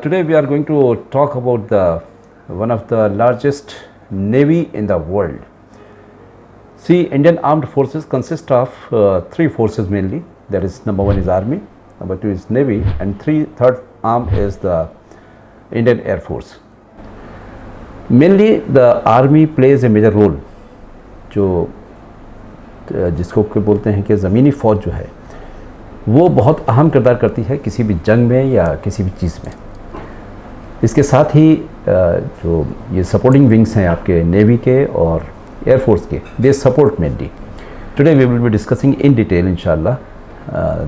Today we are going to talk about the one of the largest navy in the world. See, Indian armed forces consist of three forces mainly. That is, number one is army, number two is navy, and third arm is the Indian Air Force. Mainly the army plays a major role, जो जिसको बोलते हैं कि ज़मीनी फ़ौज जो है वो बहुत अहम किरदार करती है किसी भी जंग में या किसी भी चीज़ में। इसके साथ ही जो ये सपोर्टिंग विंग्स हैं आपके नेवी के और एयरफोर्स के, they support mainly. Today we will be discussing in detail इंशाल्लाह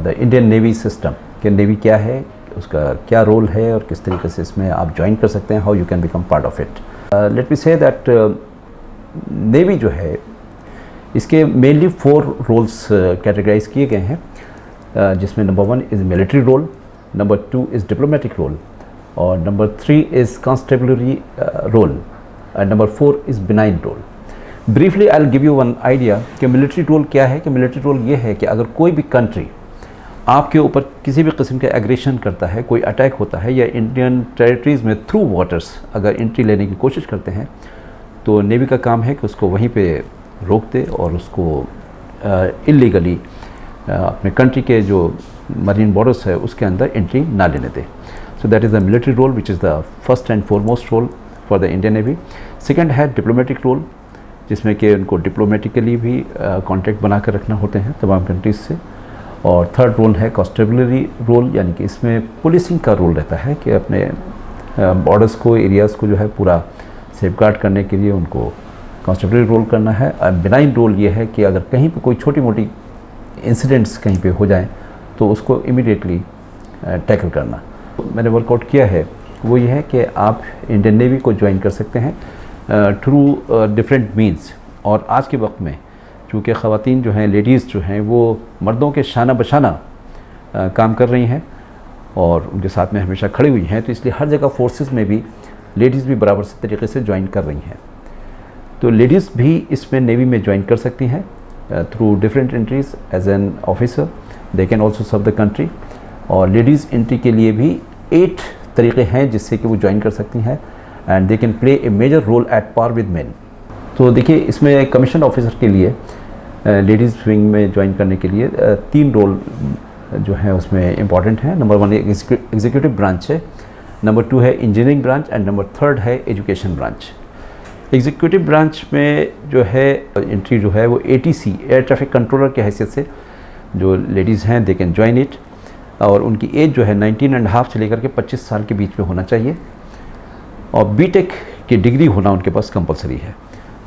द इंडियन नेवी सिस्टम, कि नेवी क्या है, उसका क्या रोल है और किस तरीके से इसमें आप ज्वाइन कर सकते हैं, how you can become part of it. Let me say that navy जो है इसके मेनली 4 रोल्स कैटेगराइज किए गए हैं, जिसमें number 1 is military role, number 2 is diplomatic role, और number 3 is constabulary role, and number 4 is benign role. Briefly I will give you one idea कि military role क्या है। कि मिलिट्री रोल ये है कि अगर कोई भी कंट्री आपके ऊपर किसी भी किस्म के एग्रेशन करता है, कोई अटैक होता है, या इंडियन टेरिटरीज़ में थ्रू वाटर्स अगर एंट्री लेने की कोशिश करते हैं, तो नेवी का काम है कि उसको वहीं पे रोक दे और उसको इलीगली अपने कंट्री के जो मरीन बॉर्डर्स है उसके अंदर एंट्री ना लेने दे। So that is the military role which is the first and foremost role for the Indian navy. Second है डिप्लोमेटिक रोल, जिसमें कि उनको डिप्लोमेटिकली भी कॉन्टैक्ट बना कर रखना होते हैं तमाम कंट्रीज़ से। और थर्ड रोल है कॉन्स्टेबलरी रोल, यानी कि इसमें पुलिसिंग का रोल रहता है कि अपने बॉर्डर्स को, एरियाज़ को जो है पूरा सेफगार्ड करने के लिए उनको कॉन्स्टेबलरी रोल करना है। बिनाइन रोल ये है कि अगर कहीं पे कोई छोटी मोटी इंसिडेंट्स कहीं पे हो जाएं तो उसको इमीडिएटली टैकल करना। मैंने वर्कआउट किया है वो ये है कि आप इंडियन नेवी को ज्वाइन कर सकते हैं थ्रू डिफरेंट मीन्स। और आज के वक्त में चूँकि ख़वातीन जो हैं, लेडीज़ जो हैं, वो मर्दों के शाना बशाना काम कर रही हैं और उनके साथ में हमेशा खड़ी हुई हैं, तो इसलिए हर जगह फोर्सेस में भी लेडीज़ भी बराबर से तरीके से ज्वाइन कर रही हैं। तो लेडीज़ भी इसमें नेवी में ज्वाइन कर सकती हैं through different entries as an officer, they can also serve the country. और लेडीज़ एंट्री के लिए भी 8 तरीक़े हैं जिससे कि वो ज्वाइन कर सकती हैं, and they can play a major role at par with men. तो देखिए, इसमें कमीशन ऑफिसर के लिए लेडीज़ विंग में ज्वाइन करने के लिए 3 रोल जो है उसमें इम्पॉर्टेंट हैं। नंबर 1 एग्जीक्यूटिव ब्रांच है, नंबर 2 है इंजीनियरिंग ब्रांच, एंड नंबर 3 है एजुकेशन ब्रांच। एग्जीक्यूटिव ब्रांच में जो है एंट्री जो है वो ATC, एयर ट्रैफिक कंट्रोलर की हैसियत से जो लेडीज़ हैं दे कैन ज्वाइन इट, और उनकी एज जो है 19.5 से लेकर के 25 साल के बीच में होना चाहिए, और BTech की डिग्री होना उनके पास कंपलसरी है।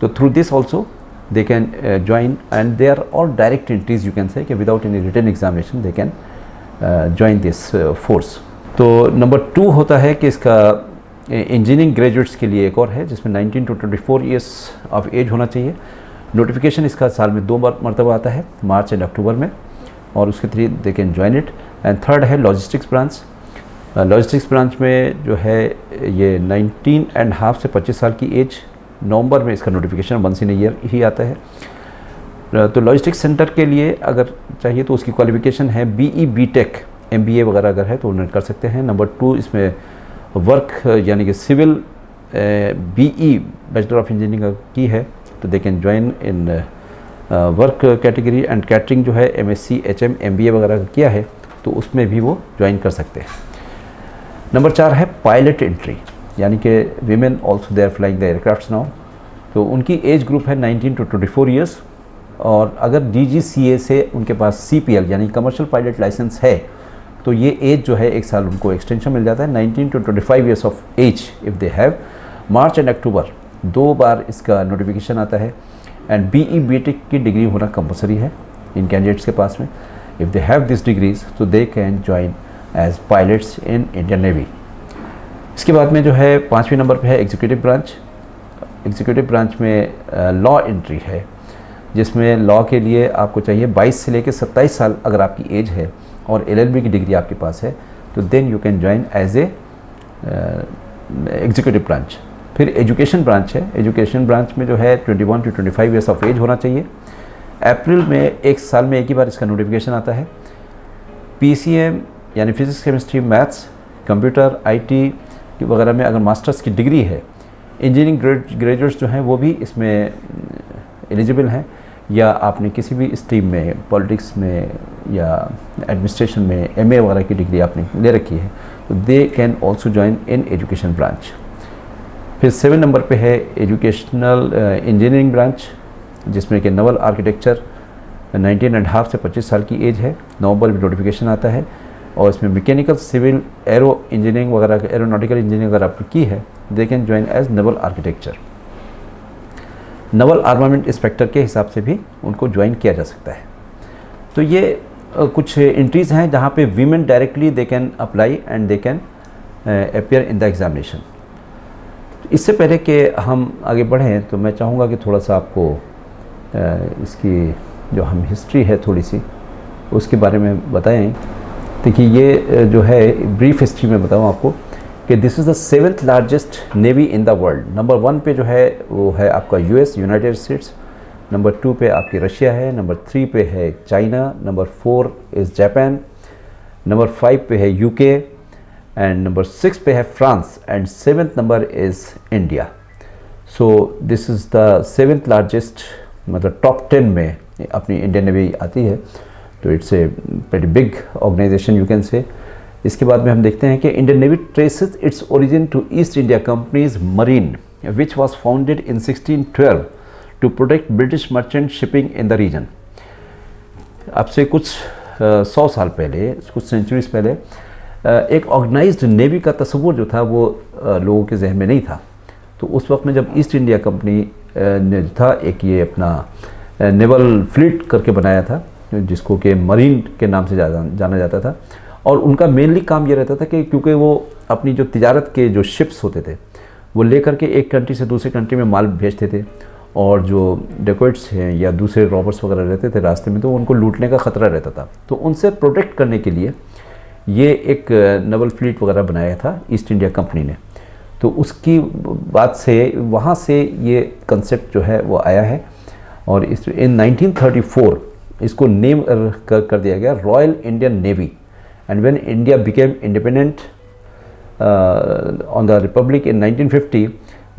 तो through this also they can join, and they are all direct entries, you can say कि without any written examination they can join this force. तो नंबर 2 होता है कि इसका इंजीनियरिंग ग्रेजुएट्स के लिए एक और है, जिसमें 19 to 24 ईयर्स ऑफ एज होना चाहिए। नोटिफिकेशन इसका साल में 2 मरतबा आता है, मार्च एंड अक्टूबर में, और उसके through they can join it. And third है लॉजिस्टिक्स ब्रांच। लॉजिस्टिक्स ब्रांच में जो है ये 19.5 से 25 साल की एज, नवंबर में इसका नोटिफिकेशन वंस इन ईयर ही आता है। तो लॉजिस्टिक्स सेंटर के लिए अगर चाहिए तो उसकी क्वालिफिकेशन है BE BTech MBA वगैरह अगर है तो उन्हें कर सकते हैं। नंबर 2 इसमें वर्क यानी कि civil BE bachelor of engineering की है तो they can join in work category. And catering जो है MSc HM MBA वगैरह किया है तो उसमें भी वो ज्वाइन कर सकते हैं। नंबर 4 है पायलट एंट्री, यानी कि women also they are flying the aircrafts now. तो उनकी एज ग्रुप है 19 to 24 ईयर्स, और अगर DGCA से उनके पास CPL यानी कमर्शियल पायलट लाइसेंस है तो ये एज जो है 1 साल उनको एक्सटेंशन मिल जाता है, 19 to 25 years of age if they have. March and October 2 बार इसका नोटिफिकेशन आता है, एंड BE BTech की डिग्री होना कंपलसरी है इन कैंडिडेट्स के पास में। If they have this degrees तो they can join as pilots in Indian navy. इसके बाद में जो है 5वें नंबर पे है एग्जीक्यूटिव ब्रांच। एग्जीक्यूटिव ब्रांच में लॉ एंट्री है, जिसमें लॉ के लिए आपको चाहिए 22 से लेकर 27 साल अगर आपकी एज है और LLB की डिग्री आपके पास है तो then you can join as a executive branch. फिर एजुकेशन ब्रांच है। एजुकेशन ब्रांच में जो है 21 to 25 ईयर्स ऑफ एज होना चाहिए। अप्रैल में 1 साल में एक ही बार इसका नोटिफिकेशन आता है। PCM यानी physics chemistry maths computer, IT वगैरह में अगर मास्टर्स की डिग्री है, इंजीनियरिंग ग्रेजुएट्स जो हैं वो भी इसमें एलिजिबल हैं, या आपने किसी भी स्ट्रीम में, पॉलिटिक्स में या एडमिनिस्ट्रेशन में MA वगैरह की डिग्री आपने ले रखी है, तो they can also join in education branch. फिर 7 नंबर पे है एजुकेशनल इंजीनियरिंग ब्रांच, जिसमें कि नवल आर्किटेक्चर 19.5 से 25 साल की एज है, नवंबर में नोटिफिकेशन आता है। और इसमें मैकेनिकल, सिविल, एरो इंजीनियरिंग वगैरह, एरोनॉटिकल इंजीनियरिंग अगर आपने की है, they can join as naval architecture. Naval armament inspector के हिसाब से भी उनको ज्वाइन किया जा सकता है। तो ये कुछ एंट्रीज़ हैं जहाँ पे women directly they can apply and they can appear in the examination. इससे पहले कि हम आगे बढ़ें तो मैं चाहूँगा कि थोड़ा सा आपको इसकी जो हम हिस्ट्री है थोड़ी सी उसके बारे में बताएं। देखिए ये जो है ब्रीफ हिस्ट्री में बताऊँ आपको कि this is the 7th largest navy in the world. Number 1 पे जो है वो है आपका US, यूनाइटेड स्टेट्स। नंबर 2 पे आपकी रशिया है। नंबर 3 पे है China. Number 4 is Japan. Number 5 पे है UK एंड नंबर 6 पे है France and 7th number is India. So this is the 7th largest, मतलब टॉप 10 में अपनी इंडियन नेवी आती है। तो it's a very big organization you can say. इसके बाद में हम देखते हैं कि Indian navy traces its origin to East India company's marine which was founded in 1612 to protect British merchant shipping in the region. अब से कुछ 100 साल पहले, कुछ सेंचुरीज पहले एक ऑर्गेनाइज्ड नेवी का तस्वुर जो था वो लोगों के जहन में नहीं था। तो उस वक्त में जब ईस्ट इंडिया कंपनी ने था एक ये अपना नेवल फ्लीट करके बनाया था, जिसको कि मरीन के नाम से जाना जाता था। और उनका मेनली काम ये रहता था कि क्योंकि वो अपनी जो तिजारत के जो शिप्स होते थे वो लेकर के एक कंट्री से दूसरे कंट्री में माल भेजते थे, और जो डेकोइट्स हैं या दूसरे रॉबर्स वगैरह रहते थे रास्ते में, तो उनको लूटने का ख़तरा रहता था। तो उनसे प्रोटेक्ट करने के लिए ये एक नेवल फ्लीट वगैरह बनाया था ईस्ट इंडिया कंपनी ने। तो उसकी बात से वहाँ से ये कंसेप्ट जो है वो आया है। और इस इन 1934 इसको नेम कर दिया गया royal Indian navy. And when India became independent on the republic in 1950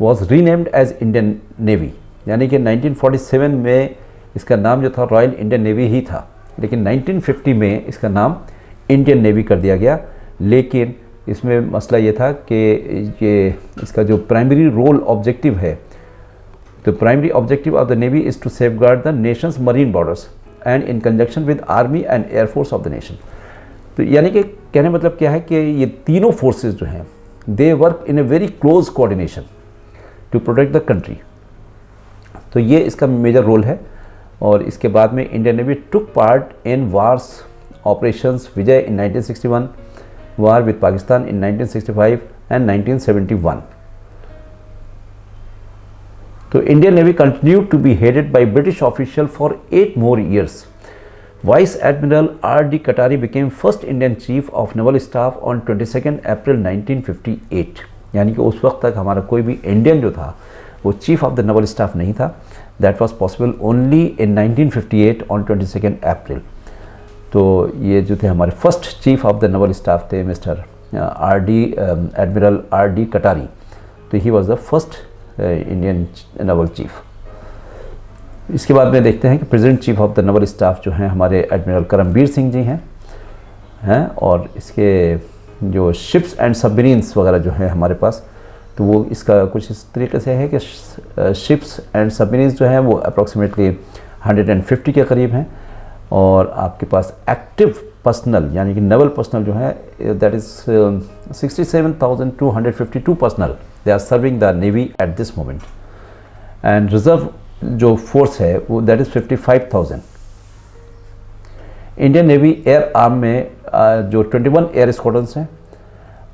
was renamed as Indian navy. यानी कि 1947 में इसका नाम जो था रॉयल इंडियन नेवी ही था, लेकिन 1950 में इसका नाम इंडियन नेवी कर दिया गया। लेकिन इसमें मसला ये था कि ये इसका जो प्राइमरी रोल ऑब्जेक्टिव है, तो primary objective of the navy is to safeguard the nation's marine borders and in conjunction with army and air force of the nation. तो यानी कि कहने मतलब क्या है कि ये तीनों फोर्सेस जो हैं they work in a very close coordination to protect the country. तो ये इसका मेजर रोल है। और इसके बाद में Indian navy took part in wars operations Vijay in 1961, war with Pakistan in 1965 and 1971। तो Indian navy continued to be headed by British official for 8 more years. Vice Admiral R.D. Katari became first Indian Chief of Naval Staff on 22 अप्रैल 1958। यानी कि उस वक्त तक हमारा कोई भी Indian जो था वो chief of the Naval staff नहीं था। That was possible only in 1958 on 22 अप्रैल। तो ये जो थे हमारे first chief of the Naval staff थे मिस्टर एडमिरल R.D. कटारी। तो he was the first Indian Naval chief. इसके बाद में देखते हैं कि present chief of the Naval staff जो हैं हमारे एडमिरल करमबीर सिंह जी हैं। और इसके जो शिप्स एंड सबमरीन्स वगैरह जो हैं हमारे पास, तो वो इसका कुछ इस तरीके से है कि शिप्स एंड सबमरीन्स जो हैं वो अप्रॉक्सीमेटली 150 के करीब हैं। और आपके पास एक्टिव पर्सनल यानी कि नवल पर्सनल जो है that is 67,252 personnel they are serving the navy at this moment. And reserve जो फोर्स है वो that is 55,000। Indian navy air arm में जो 21 एयर स्क्वाड्रन्स हैं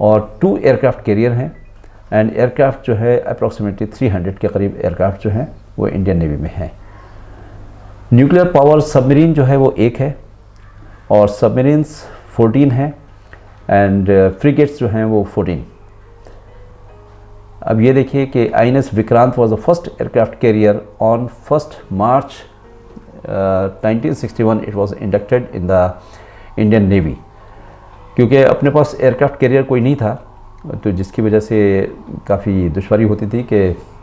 और 2 एयरक्राफ्ट कैरियर हैं। एंड एयरक्राफ्ट जो है अप्रॉक्सीमेटली 300 के करीब एयरक्राफ्ट जो हैं वो इंडियन नेवी में हैं। न्यूक्लियर पावर सबमरीन जो है वो 1 है और सबमरीन्स 14 हैं एंड फ्रिगेट्स जो हैं वो 14। अब ये देखिए कि INS Vikrant was the first aircraft carrier on 1 March 1961 it was inducted in the Indian navy. क्योंकि अपने पास एयरक्राफ्ट कैरियर कोई नहीं था, तो जिसकी वजह से काफ़ी दुश्वारी होती थी कि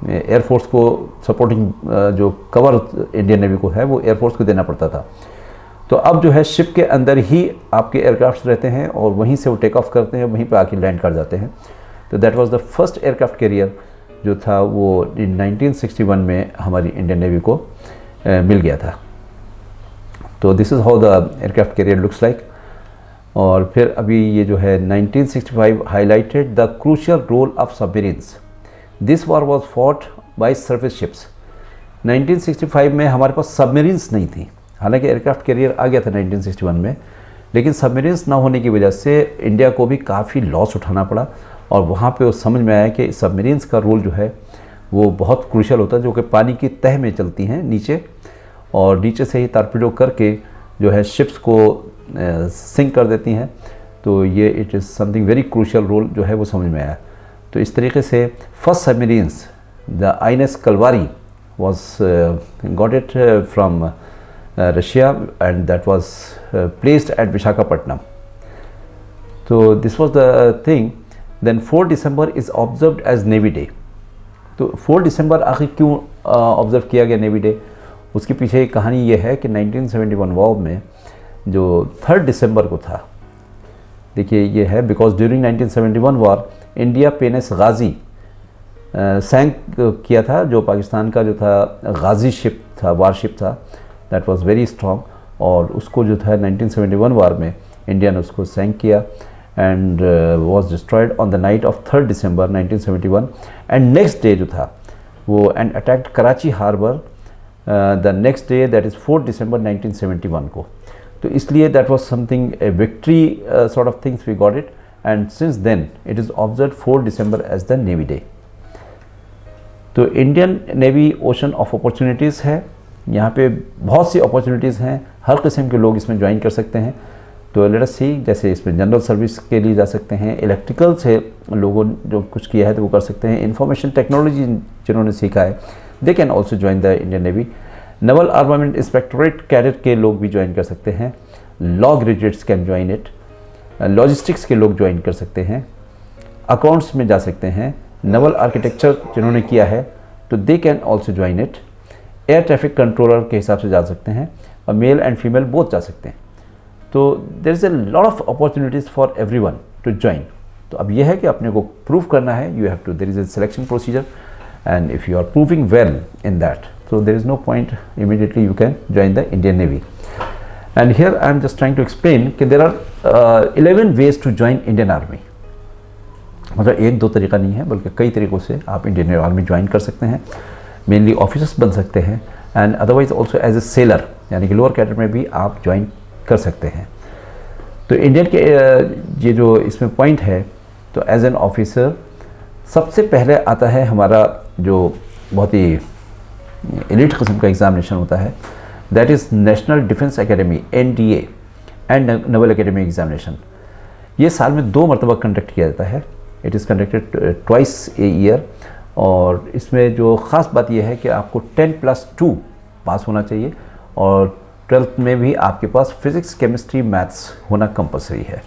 एयरफोर्स को सपोर्टिंग जो कवर इंडियन नेवी को है वो एयरफोर्स को देना पड़ता था। तो अब जो है शिप के अंदर ही आपके एयरक्राफ्ट रहते हैं और वहीं से वो टेक ऑफ करते हैं, वहीं पे आके लैंड कर जाते हैं। तो that was the first aircraft carrier जो था वो इन 1961 में हमारी इंडियन नेवी को मिल गया था। तो this is how the aircraft carrier looks like. और फिर अभी ये जो है 1965 highlighted the crucial role of submarines. This war was fought by surface ships. 1965 में हमारे पास सबमरीन्स नहीं थी, हालांकि एयरक्राफ्ट कैरियर आ गया था 1961 में, लेकिन सबमरीन्स ना होने की वजह से इंडिया को भी काफ़ी लॉस उठाना पड़ा। और वहाँ पे वो समझ में आया कि सबमरीन्स का रोल जो है वो बहुत क्रूशियल होता है, जो कि पानी की तह में चलती हैं नीचे, और नीचे से ही टारपीडो करके जो है शिप्स को सिंक कर देती हैं। तो ये it is something very crucial role जो है वो समझ में आया। तो इस तरीके से first submarines the INS Kalvari was got it from Russia and that was placed at Visakhapatnam. तो this was the thing. Then 4 December is observed as navy day. तो 4 दिसंबर आखिर क्यों ऑब्ज़र्व किया गया नेवी डे? उसके पीछे एक कहानी ये है कि 1971 वॉर में जो 3 दिसंबर को था, देखिए ये है, because during 1971 war India PNS गाजी सैंक किया था, जो पाकिस्तान का जो था गाजी शिप था, वारशिप था, दैट वाज वेरी स्ट्रॉन्ग, और उसको जो था 1971 वॉर में इंडिया ने उसको सैंक किया and was destroyed on the night of 3 December 1971। And next day जो था वो and attacked Karachi harbour the next day, that is 4 December 1971 को। तो इसलिए that was something a victory sort of things we got it, and since then it is observe 4 December as the navy day. तो Indian navy ocean of opportunities है, यहाँ पे बहुत सी opportunities हैं, हर किस्म के लोग इसमें ज्वाइन कर सकते हैं। तो लेट अस सी, जैसे इसमें जनरल सर्विस के लिए जा सकते हैं, इलेक्ट्रिकल से लोगों जो कुछ किया है तो वो कर सकते हैं, इंफॉर्मेशन टेक्नोलॉजी जिन्होंने सीखा है they can also join the Indian navy. Naval armament inspectorate cadet के लोग भी ज्वाइन कर सकते हैं, law graduates can join it, logistics के लोग ज्वाइन कर सकते हैं, अकाउंट्स में जा सकते हैं, नेवल आर्किटेक्चर जिन्होंने किया है तो they can also join it, air traffic controller के हिसाब से जा सकते हैं, और मेल एंड फीमेल बोथ जा सकते हैं। तो there is a lot of opportunities for everyone to join. तो अब यह है कि अपने को प्रूव करना है, you have to, there is a selection procedure, and if you are proving well in that, so there is no point, immediately you can join the Indian Navy. And here I am just trying to explain that there are 11 ways to join Indian Army. मतलब एक दो तरीका नहीं है, बल्कि कई तरीक़ों से आप इंडियन आर्मी ज्वाइन कर सकते हैं। मेनली ऑफिसर्स बन सकते हैं, and otherwise also as a sailor, यानी कि लोअर कैडर में भी आप ज्वाइन कर सकते हैं। तो इंडियन के ये जो इसमें पॉइंट है, तो एज एन ऑफिसर सबसे पहले आता है हमारा जो बहुत ही एलिट किस्म का एग्जामिनेशन होता है, that is national defence academy NDA and naval academy examination. ये साल में 2 मरतबा कंडक्ट किया जाता है, it is conducted twice a year. और इसमें जो ख़ास बात यह है कि आपको 10+2 पास होना चाहिए, और 12th में भी आपके पास फिज़िक्स केमिस्ट्री मैथ्स होना कंपलसरी है।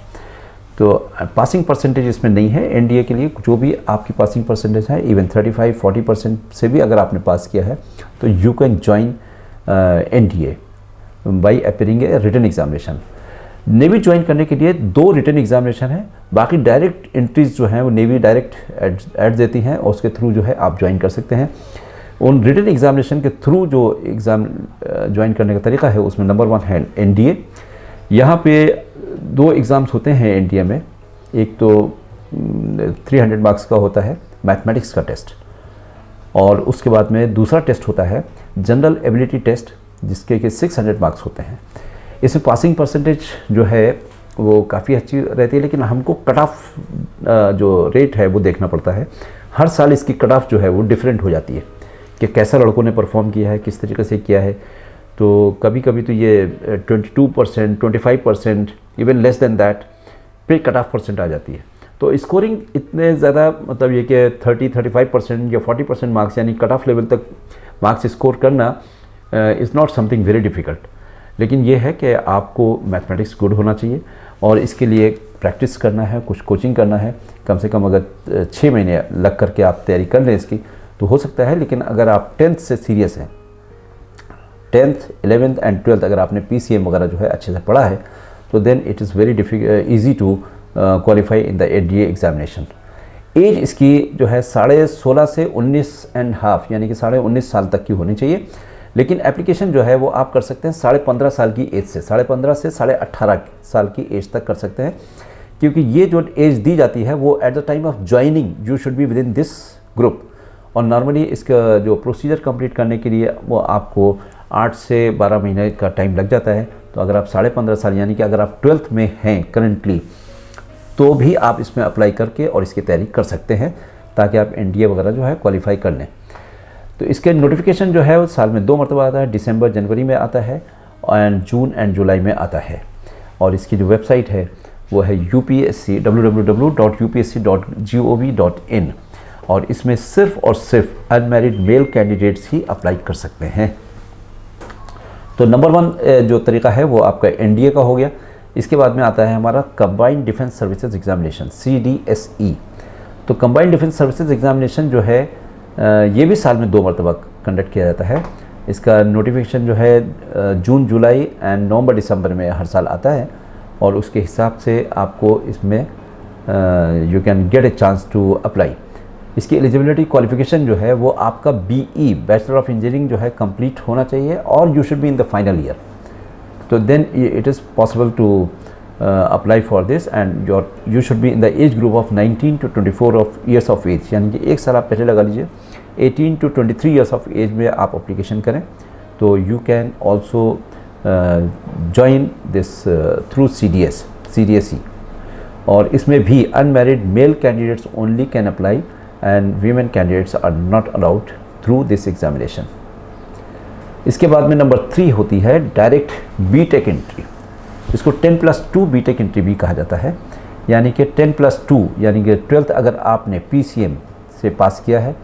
तो पासिंग परसेंटेज इसमें नहीं है NDA के लिए, जो भी आपकी पासिंग परसेंटेज है, इवन 35-40% से भी अगर आपने पास किया है तो you can join NDA by appearing a written examination. Navy join करने के लिए 2 रिटन एग्जामिनेशन है, बाकी डायरेक्ट एंट्रीज जो हैं वो नेवी डायरेक्ट ऐड देती हैं, और उसके थ्रू जो है आप ज्वाइन कर सकते हैं। उन रिटन एग्जामिनेशन के थ्रू जो एग्ज़ाम ज्वाइन करने का तरीका है, उसमें नंबर 1 है NDA। यहाँ पे 2 एग्ज़ाम्स होते हैं NDA में, एक तो 300 मार्क्स का होता है मैथमेटिक्स का टेस्ट, और उसके बाद में दूसरा टेस्ट होता है जनरल एबिलिटी टेस्ट, जिसके कि 600 मार्क्स होते हैं। इसमें पासिंग परसेंटेज जो है वो काफ़ी अच्छी रहती है, लेकिन हमको कट ऑफ जो रेट है वो देखना पड़ता है। हर साल इसकी कट ऑफ जो है वो डिफरेंट हो जाती है कि कैसा लड़कों ने परफॉर्म किया है, किस तरीके से किया है। तो कभी कभी तो ये 22%, 25%, इवन लेस देन दैट पे कट ऑफ परसेंट आ जाती है। तो स्कोरिंग इतने ज़्यादा, मतलब ये कि 30-35% या 40% मार्क्स, यानी कट ऑफ लेवल तक मार्क्स स्कोर करना is not something very difficult. लेकिन ये है कि आपको मैथमेटिक्स गुड होना चाहिए, और इसके लिए प्रैक्टिस करना है, कुछ कोचिंग करना है, कम से कम अगर 6 महीने लग करके आप तैयारी कर लें इसकी तो हो सकता है। लेकिन अगर आप 10th से सीरियस हैं, 10th 11th एंड 12th अगर आपने PCM वगैरह जो है अच्छे से पढ़ा है तो then it is very easy to qualify in the NDA examination. As इसकी जो है 16.5 से 19.5 यानी कि 19.5 साल तक की होनी चाहिए। लेकिन एप्लीकेशन जो है वो आप कर सकते हैं 15.5 साल की एज से, 15.5 से 18.5 साल की एज तक कर सकते हैं, क्योंकि ये जो एज दी जाती है वो at the time of joining you should be with in this group. और नॉर्मली इसका जो प्रोसीजर कंप्लीट करने के लिए वो आपको 8 से 12 महीने का टाइम लग जाता है। तो अगर आप 15.5 साल यानी कि अगर आप 12th में हैं करेंटली तो भी आप इसमें अप्लाई करके और इसकी तैयारी कर सकते हैं ताकि आप NDA वगैरह जो है क्वालिफाई कर लें। तो इसके नोटिफिकेशन जो है वो साल में 2 मरतबा आता है, दिसंबर जनवरी में आता है एंड जून एंड जुलाई में आता है। और इसकी जो वेबसाइट है वो है UPSC www.upsc.gov.in और इसमें सिर्फ और सिर्फ अनमैरिड मेल कैंडिडेट्स ही अप्लाई कर सकते हैं। तो नंबर 1 जो तरीका है वो आपका NDA का हो गया। इसके बाद में आता है हमारा combined defence services examination CDSE। तो कंबाइंड डिफेंस सर्विसेज एग्जामिनेशन जो है ये भी साल में 2 मरतबा कंडक्ट किया जाता है। इसका नोटिफिकेशन जो है जून जुलाई एंड नवंबर दिसंबर में हर साल आता है और उसके हिसाब से आपको इसमें you can get a chance to apply. इसकी एलिजिबिलिटी क्वालिफिकेशन जो है वो आपका BE बैचलर ऑफ इंजीनियरिंग जो है कंप्लीट होना चाहिए और you should be in the final year. तो then it is possible to apply for this and you should be in the age group of 19 to 24 years of age, यानी कि 1 साल आप पहले लगा लीजिए। 18 to 23 ईयर्स ऑफ एज में आप अप्लीकेशन करें तो you can also join this through CDSE। और इसमें भी unmarried male candidates only can apply and women candidates are not allowed through this examination. इसके बाद में नंबर 3 होती है डायरेक्ट BTech एंट्री। इसको 10+2 BTech एंट्री भी कहा जाता है, यानी कि 10+2 यानी कि 12th अगर आपने PCM से पास किया है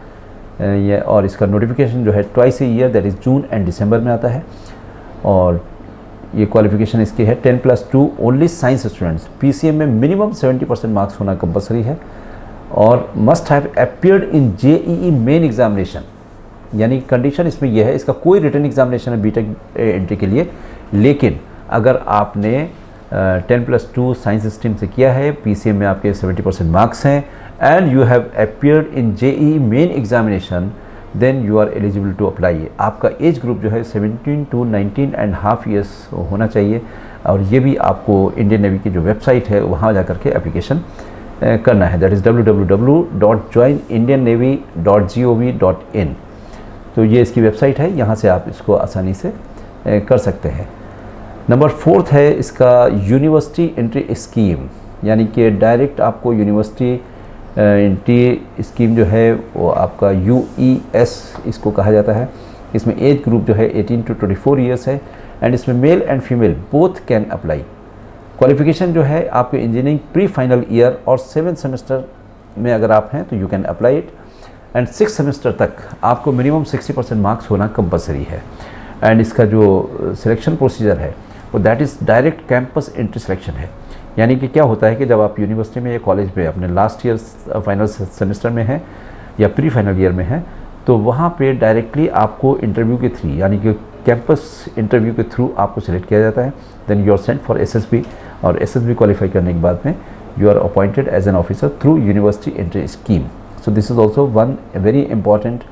और इसका नोटिफिकेशन जो है twice a year that is June and December में आता है। और ये क्वालिफिकेशन इसकी है 10+2 ओनली साइंस स्टूडेंट्स। PCM में मिनिमम 70% मार्क्स होना कंपलसरी है और must have appeared in JEE main examination, यानी कंडीशन इसमें यह है इसका कोई रिटन एग्जामिनेशन है BTech एंट्री के लिए। लेकिन अगर आपने 10+2 साइंस स्ट्रीम से किया है, PCM में आपके 70% मार्क्स हैं and you have appeared in JEE main examination then you are eligible to apply. आपका एज ग्रुप जो है 17 to 19.5 ईयर्स होना चाहिए और ये भी आपको इंडियन नेवी की जो वेबसाइट है वहाँ जा करके एप्लीकेशन करना है, दैट इज़ www.joinindiannavy.gov.in। तो ये इसकी वेबसाइट है, यहाँ से आप इसको आसानी से कर सकते हैं। नंबर 4 है इसका यूनिवर्सिटी एंट्री स्कीम, यानी कि डायरेक्ट आपको यूनिवर्सिटी एंट्री स्कीम जो है वो आपका UES इसको कहा जाता है। इसमें एज ग्रुप जो है 18 to 24 ईयर्स है एंड इसमें mail and female both can apply. Qualification जो है आपके इंजीनियरिंग प्री फाइनल ईयर और 7th सेमेस्टर में अगर आप हैं तो you can apply it and 6th semester तक आपको मिनिमम 60% मार्क्स होना कंपलसरी है। एंड इसका जो सिलेक्शन प्रोसीजर है वो that is direct campus entry selection है, यानी कि क्या होता है कि जब आप यूनिवर्सिटी में या कॉलेज में अपने लास्ट ईयर फाइनल सेमेस्टर में हैं या प्री फाइनल ईयर में हैं तो वहाँ पे डायरेक्टली आपको इंटरव्यू के थ्रू यानी कि कैंपस इंटरव्यू के थ्रू आपको सिलेक्ट किया जाता है। Then you are sent for SSB और SSB क्वालिफाई करने के बाद में you are appointed as an officer through university entry scheme. So this is also one very important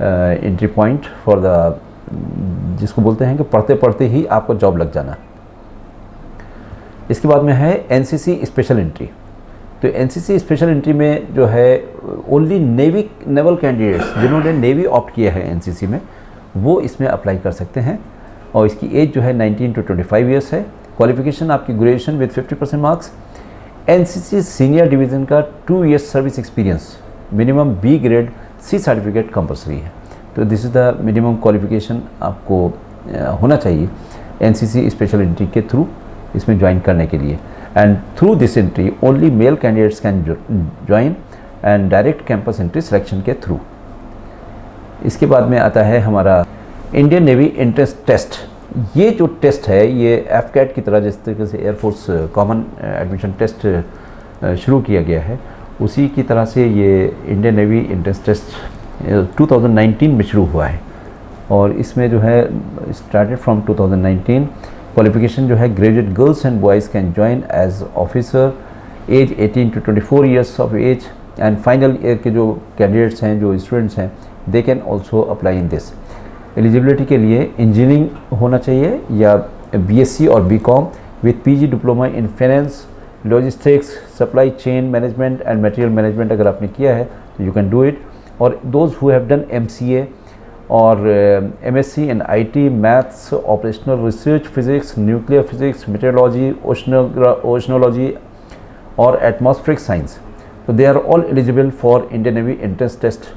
entry point for the जिसको बोलते हैं कि पढ़ते पढ़ते ही आपको जॉब लग जाना। इसके बाद में है NCC स्पेशल एंट्री। तो NCC स्पेशल एंट्री में जो है ओनली नेवल कैंडिडेट्स जिन्होंने नेवी ऑप्ट किया है NCC में वो इसमें अप्लाई कर सकते हैं और इसकी एज जो है 19 to 25 ईयर्स है। क्वालिफिकेशन आपकी graduation with 50% marks. NCC senior division का 2 years service experience, minimum B grade C certificate compulsory है। तो this is the minimum qualification आपको होना चाहिए NCC स्पेशल एंट्री के थ्रू इसमें ज्वाइन करने के लिए। And through this entry only male candidates can join and direct campus entry selection के थ्रू। इसके बाद में आता है हमारा इंडियन नेवी एंट्रेंस टेस्ट। ये जो टेस्ट है ये एफकैट की तरह, जिस तरीके से एयरफोर्स कॉमन एडमिशन टेस्ट शुरू किया गया है, उसी की तरह से ये इंडियन नेवी एंट्रेंस टेस्ट 2019 में शुरू हुआ है। और इसमें जो है स्टार्टेड फ्रॉम 2019, क्वालिफिकेशन जो है graduate girls and boys can join as officer, as 18 to 24 years of age, and final year के जो कैंडिडेट्स हैं, जो स्टूडेंट्स हैं, they can also apply in this. Eligibility के लिए इंजीनियरिंग होना चाहिए या बीएससी और BCom with PG diploma in finance, logistics, supply chain management and material management अगर आपने किया है तो यू कैन डू इट। और those who have done MCA और MSc in IT, maths, operational research, physics, nuclear physics, meteorology, oceanology और atmospheric science, तो they are all eligible for Indian navy entrance test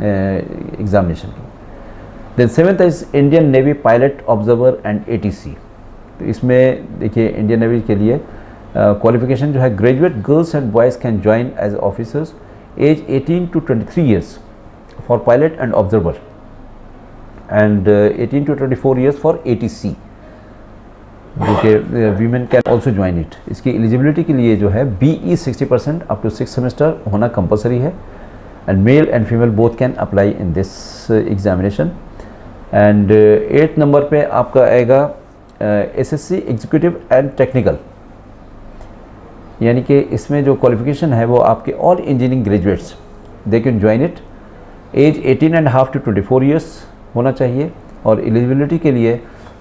examination. Then seventh is Indian navy pilot observer and ATC. तो इसमें देखिए Indian navy के लिए qualification जो है graduate girls and boys can join as officers, as 18 to 23 years for pilot and observer, and 18 to 24 years for ATC, जो कि women can also join it. इसकी एलिजिबिलिटी के लिए जो है BE 60% अप टू 6 सेमेस्टर होना कंपलसरी है, and male and female both can apply in this examination. And 8th number पे आपका आएगा SSC एग्जीक्यूटिव एंड टेक्निकल, यानी कि इसमें जो क्वालिफिकेशन है वो आपके all engineering graduates they can join it, as 18.5 to 24 years होना चाहिए, और एलिजिबिलिटी के लिए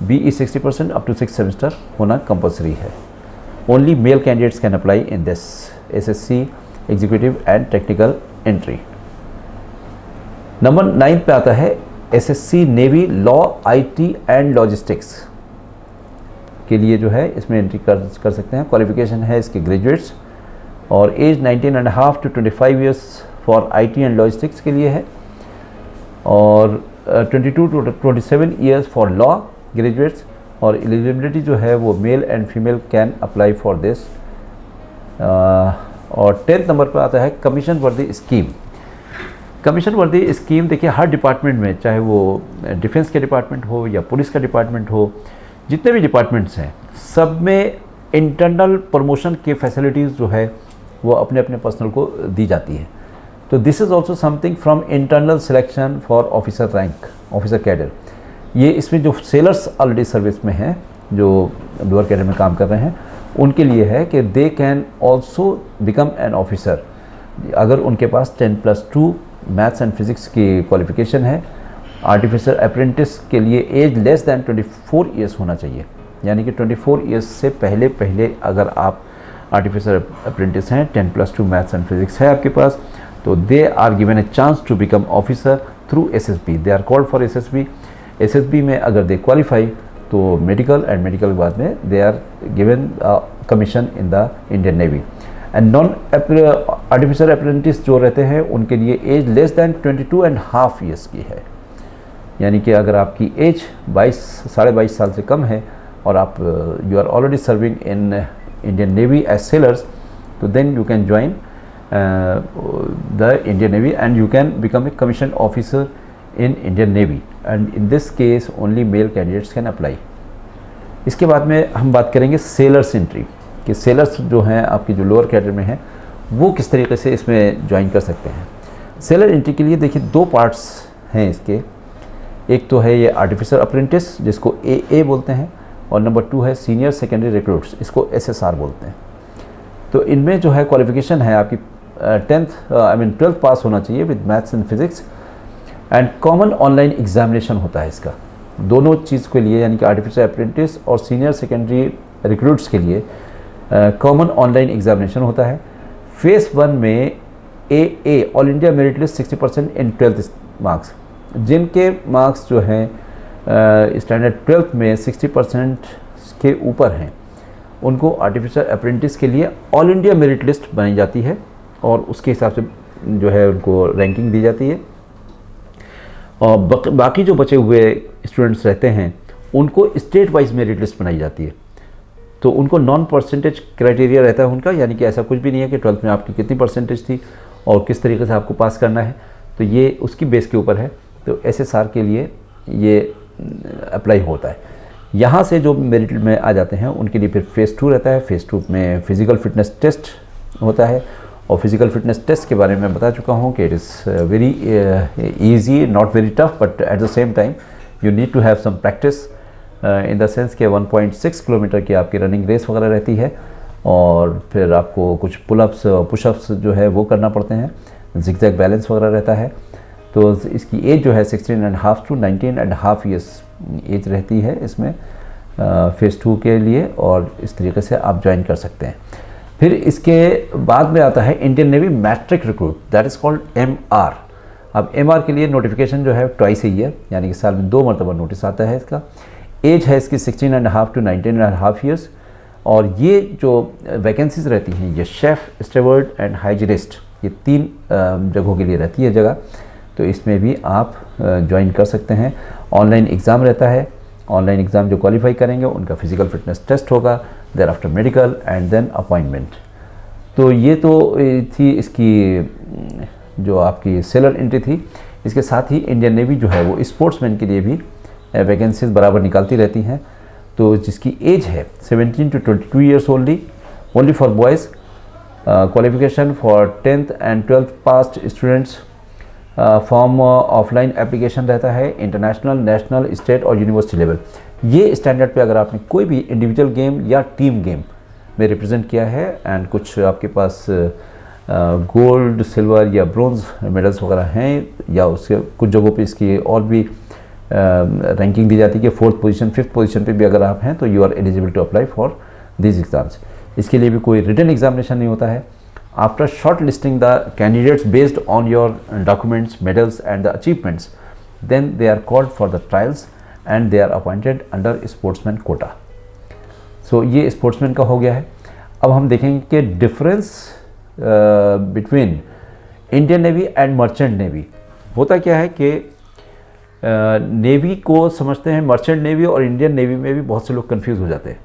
BE 60% अप टू 6 सेमेस्टर होना कंपलसरी है। Only male candidates can apply in this SSC executive and technical entry. Number 9 पे आता है SSC navy law, IT and logistics के लिए जो है इसमें एंट्री कर सकते हैं। क्वालिफिकेशन है इसके ग्रेजुएट्स, और age 19.5 to 25 years for IT and logistics के लिए है, और 22 to 27 years for law graduates, और एलिजिबिलिटी जो है वो male and female can apply for this. और 10th नंबर पर आता है कमीशन वर्दी स्कीम। कमीशन वर्दी स्कीम देखिए हर डिपार्टमेंट में, चाहे वो डिफेंस के डिपार्टमेंट हो या पुलिस का डिपार्टमेंट हो, जितने भी डिपार्टमेंट्स हैं सब में इंटरनल प्रमोशन के फैसिलिटीज़ जो है वो अपने अपने पर्सनल को दी जाती है। तो this is also something from internal selection for officer rank, officer cadre. ये इसमें जो सेलर्स ऑलरेडी सर्विस में हैं, जो लोअर कैडर में काम कर रहे हैं, उनके लिए है कि दे can also become an officer अगर उनके पास 10+2 मैथ्स एंड फिज़िक्स की क्वालिफिकेशन है। आर्टिफिशियल अप्रेंटिस के लिए एज लेस दैन 24 ईयर्स होना चाहिए, यानी कि 24 ईयर्स से पहले अगर आप आर्टिफिशियल अप्रेंटिस हैं, 10+2 मैथ्स एंड फिज़िक्स है आपके पास, तो they are given a chance to become officer through SSB। They are called for SSB। SSB में अगर दे क्वालिफाई तो मेडिकल, एंड मेडिकल के बाद में they are given commission in the Indian navy. And non artificial apprentice जो रहते हैं उनके लिए एज लेस दैन 22.5 ईयर्स की है, यानी कि अगर आपकी एज 22 साल से कम है और आप you are already serving in Indian navy as sailors, तो then you can join the Indian navy and you can become a commission officer in Indian navy, and in this case only male candidates can apply. इसके बाद में हम बात करेंगे sellers entry, कि sellers जो हैं आपकी जो लोअर कैडर में हैं वो किस तरीके से इसमें ज्वाइन कर सकते हैं। सेलर एंट्री के लिए देखिए 2 पार्ट्स हैं इसके। एक तो है ये आर्टिफिशियल अप्रेंटिस जिसको AA बोलते हैं, और नंबर 2 है सीनियर सेकेंडरी रिक्रूट्स, इसको SSR बोलते हैं। तो इनमें जो है क्वालिफिकेशन है आपकी 12th पास होना चाहिए with maths and physics, and common online examination होता है इसका दोनों चीज़ के लिए, यानी कि आर्टिफिशियल अप्रेंटिस और सीनियर सेकेंडरी रिक्रूट्स के लिए कॉमन ऑनलाइन एग्जामिनेशन होता है। फेज़ 1 में AA all India merit list 60% इन 12th मार्क्स, जिनके मार्क्स जो हैं स्टैंडर्ड 12th में 60% के ऊपर हैं उनको आर्टिफिशियल अप्रेंटिस के लिए ऑल इंडिया मेरिट लिस्ट बनाई जाती है, और उसके हिसाब से जो है उनको रैंकिंग दी जाती है। और बाकी जो बचे हुए स्टूडेंट्स रहते हैं उनको स्टेट वाइज मेरिट लिस्ट बनाई जाती है। तो उनको नॉन परसेंटेज क्राइटेरिया रहता है उनका, यानी कि ऐसा कुछ भी नहीं है कि 12th में आपकी कितनी परसेंटेज थी और किस तरीके से आपको पास करना है, तो ये उसकी बेस के ऊपर है। तो SSR के लिए ये अप्लाई होता है। यहाँ से जो मेरिट में आ जाते हैं उनके लिए फिर फेज़ 2 रहता है। फेज़ 2 में फिज़िकल फिटनेस टेस्ट होता है, और फिज़िकल फिटनेस टेस्ट के बारे में बता चुका हूँ कि it is very easy, not very tough, but at the same time you need to have some practice in the sense कि 1.6 किलोमीटर की आपकी रनिंग रेस वगैरह रहती है, और फिर आपको कुछ पुलअप्स पुशअप्स जो है वो करना पड़ते हैं, जिगजैग बैलेंस वगैरह रहता है। तो इसकी एज जो है 16.5 to 19.5 ईयर्स एज रहती है इसमें फेज़ 2 के लिए, और इस तरीके से आप ज्वाइन कर सकते हैं। फिर इसके बाद में आता है Indian navy matric recruit, that is called MR। अब MR के लिए नोटिफिकेशन जो है ट्वाइस ए ईयर, यानी कि साल में 2 मरतबा नोटिस आता है इसका। एज है इसकी 16.5 to 19.5 ईयर्स, और ये जो वैकेंसीज रहती हैं ये शेफ़, स्टेवर्ड एंड हाइजीनिस्ट, ये 3 जगहों के लिए रहती है जगह। तो इसमें भी आप ज्वाइन कर सकते हैं। ऑनलाइन एग्ज़ाम रहता है, ऑनलाइन एग्ज़ाम जो क्वालिफाई करेंगे उनका फिज़िकल फिटनेस टेस्ट होगा, thereafter medical and then appointment. तो ये तो थी इसकी जो आपकी सेलर एंट्री थी। इसके साथ ही इंडियन नेवी जो है वो स्पोर्ट्समैन के लिए भी वैकेंसीज बराबर निकालती रहती हैं। तो जिसकी एज है 17 to 22 years only for boys, qualification for 10th and 12th passed students, form offline application रहता है, इंटरनेशनल, नेशनल, स्टेट और यूनिवर्सिटी लेवल। ये स्टैंडर्ड पे अगर आपने कोई भी इंडिविजुअल गेम या टीम गेम में रिप्रेजेंट किया है एंड कुछ आपके पास गोल्ड, सिल्वर या ब्रोंज मेडल्स वगैरह हैं, या उसके कुछ जगहों पे इसकी और भी रैंकिंग दी जाती है कि 4th पोजीशन, 5th पोजीशन पे भी अगर आप हैं तो you are eligible to apply for this exams. इसके लिए भी कोई रिटन एग्जामिनेशन नहीं होता है। After shortlisting the candidates based on your documents, medals and the achievements, then they are called for the trials and they are appointed under sportsman quota. So ये sportsman का हो गया है। अब हम देखेंगे कि difference between Indian navy and merchant navy होता क्या है कि नेवी को समझते हैं मर्चेंट नेवी, और इंडियन नेवी में भी बहुत से लोग कंफ्यूज हो जाते हैं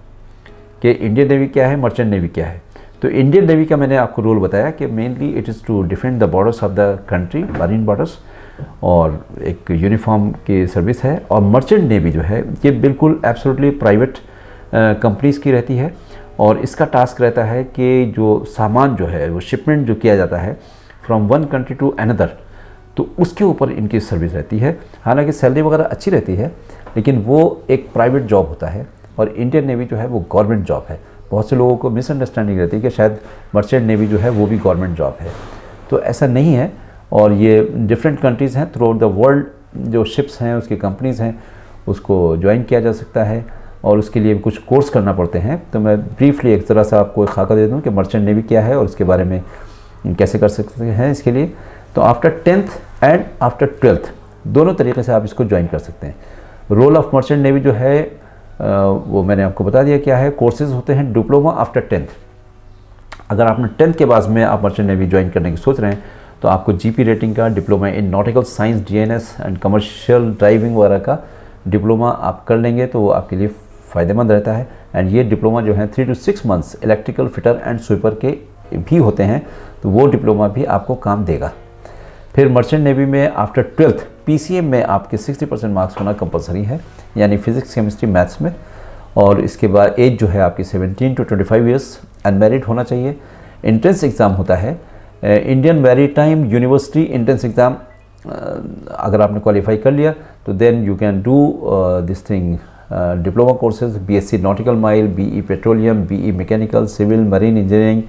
कि इंडियन नेवी क्या है, मर्चेंट नेवी क्या है। तो इंडियन नेवी का मैंने आपको रोल बताया कि mainly it is to defend the borders of the country, marine borders, और एक यूनिफॉर्म की सर्विस है। और मर्चेंट नेवी जो है ये बिल्कुल एब्सोल्युटली प्राइवेट कंपनीज़ की रहती है, और इसका टास्क रहता है कि जो सामान जो है वो शिपमेंट जो किया जाता है from one country to another, तो उसके ऊपर इनकी सर्विस रहती है। हालांकि सैलरी वगैरह अच्छी रहती है, लेकिन वो एक प्राइवेट जॉब होता है, और इंडियन नेवी जो है वो गवर्नमेंट जॉब है। बहुत से लोगों को मिसअंडरस्टैंडिंग रहती है कि शायद मर्चेंट नेवी जो है वो भी गवर्नमेंट जॉब है, तो ऐसा नहीं है। और ये डिफरेंट कंट्रीज़ हैं थ्रू आउट द वर्ल्ड, जो शिप्स हैं उसकी कंपनीज़ हैं उसको ज्वाइन किया जा सकता है, और उसके लिए कुछ कोर्स करना पड़ते हैं। तो मैं ब्रीफली एक तरह से आपको एक खाका दे दूँ कि मर्चेंट नेवी क्या है और उसके बारे में कैसे कर सकते हैं इसके लिए। तो after 10th and after 12th दोनों तरीके से आप इसको ज्वाइन कर सकते हैं। रोल ऑफ मर्चेंट नेवी जो है वो मैंने आपको बता दिया क्या है। कोर्सेज होते हैं डिप्लोमा आफ्टर 10th। अगर आपने 10th के बाद में आप मर्चेंट नेवी ज्वाइन करने की सोच रहे हैं तो आपको जीपी रेटिंग का diploma in nautical science, DNS and commercial driving वगैरह का डिप्लोमा आप कर लेंगे तो वो आपके लिए फ़ायदेमंद रहता है। एंड ये डिप्लोमा जो है 3 to 6 months electrical fitter and sweeper के भी होते हैं, तो वो डिप्लोमा भी आपको काम देगा। फिर मर्चेंट नेवी में आफ्टर 12th पीसीएम में आपके 60% मार्क्स होना कंपलसरी है, यानी फिजिक्स, केमिस्ट्री, मैथ्स में। और इसके बाद एज जो है आपकी 17 to 25 ईयर्स अनमैरिड होना चाहिए। एंट्रेंस एग्ज़ाम होता है Indian maritime university entrance exam. अगर आपने क्वालिफाई कर लिया तो then you can do this thing diploma courses, BSc nautical mile, BE petroleum, BE mechanical, civil, marine engineering.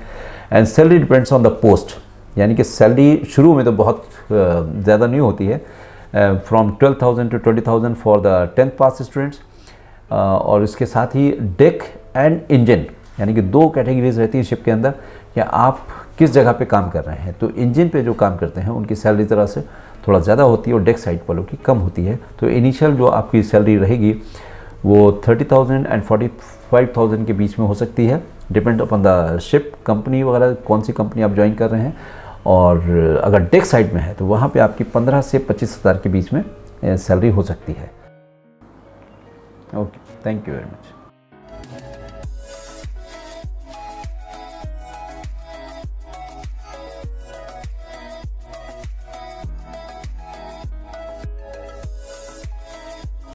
And salary depends on the post, यानी कि salary शुरू में तो बहुत ज़्यादा नहीं होती है, from 12,000 to 20,000 for the 10th pass students. और इसके साथ ही डेक एंड इंजन, यानी कि 2 कैटेगरीज रहती हैं शिप के अंदर, या आप किस जगह पे काम कर रहे हैं। तो इंजन पे जो काम करते हैं उनकी सैलरी ज़रा से थोड़ा ज़्यादा होती है और डेक साइड वालों की कम होती है। तो इनिशियल जो आपकी सैलरी रहेगी वो 30,000 एंड 45,000 के बीच में हो सकती है, depend upon the ship, company वगैरह, कौन सी कंपनी आप ज्वाइन कर रहे हैं। और अगर डेक साइड में है तो वहाँ पे आपकी 15 से 25,000 के बीच में सैलरी हो सकती है। Okay, thank you very much.